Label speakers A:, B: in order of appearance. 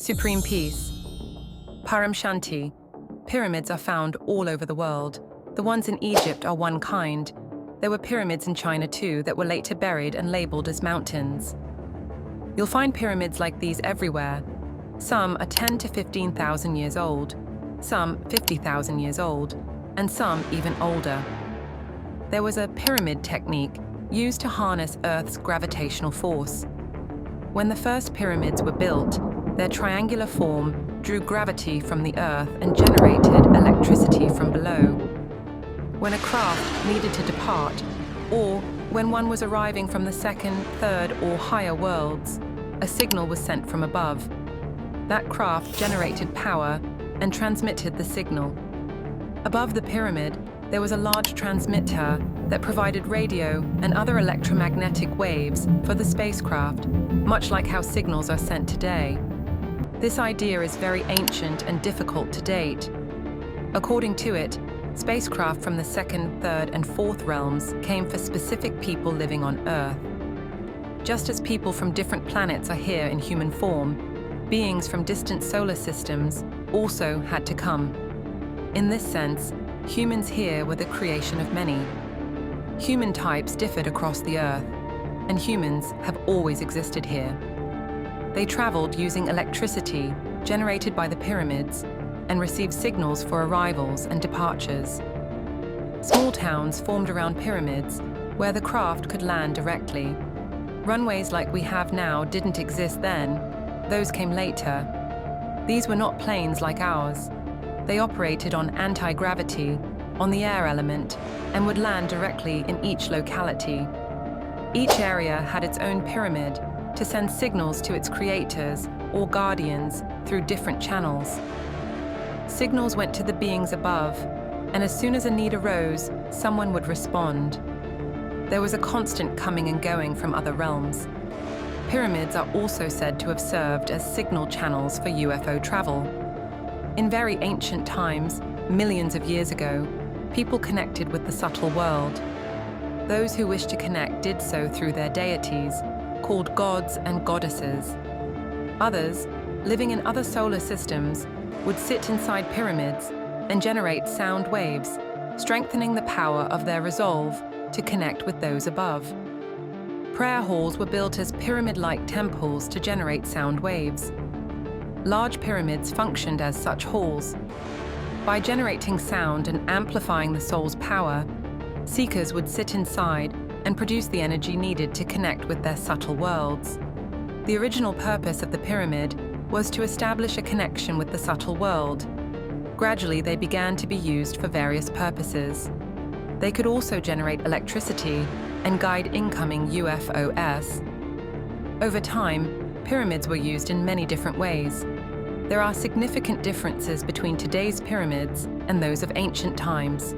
A: Supreme peace. Param Shanti. Pyramids are found all over the world. The ones in Egypt are one kind. There were pyramids in China too that were later buried and labeled as mountains. You'll find pyramids like these everywhere. Some are 10 to 15,000 years old, some 50,000 years old, and some even older. There was a pyramid technique used to harness Earth's gravitational force. When the first pyramids were built, their triangular form drew gravity from the Earth and generated electricity from below. When a craft needed to depart, or when one was arriving from the second, third, or higher worlds, a signal was sent from above. That craft generated power and transmitted the signal. Above the pyramid, there was a large transmitter that provided radio and other electromagnetic waves for the spacecraft, much like how signals are sent today. This idea is very ancient and difficult to date. According to it, spacecraft from the second, third, and fourth realms came for specific people living on Earth. Just as people from different planets are here in human form, beings from distant solar systems also had to come. In this sense, humans here were the creation of many. Human types differed across the Earth, and humans have always existed here. They traveled using electricity generated by the pyramids and received signals for arrivals and departures. Small towns formed around pyramids where the craft could land directly. Runways like we have now didn't exist then, those came later. These were not planes like ours. They operated on anti-gravity, on the air element, and would land directly in each locality. Each area had its own pyramid to send signals to its creators or guardians through different channels. Signals went to the beings above, and as soon as a need arose, someone would respond. There was a constant coming and going from other realms. Pyramids are also said to have served as signal channels for UFO travel. In very ancient times, millions of years ago, people connected with the subtle world. Those who wished to connect did so through their deities, called gods and goddesses. Others, living in other solar systems, would sit inside pyramids and generate sound waves, strengthening the power of their resolve to connect with those above. Prayer halls were built as pyramid-like temples to generate sound waves. Large pyramids functioned as such halls. By generating sound and amplifying the soul's power, seekers would sit inside and produce the energy needed to connect with their subtle worlds. The original purpose of the pyramid was to establish a connection with the subtle world. Gradually, they began to be used for various purposes. They could also generate electricity and guide incoming UFOs. Over time, pyramids were used in many different ways. There are significant differences between today's pyramids and those of ancient times.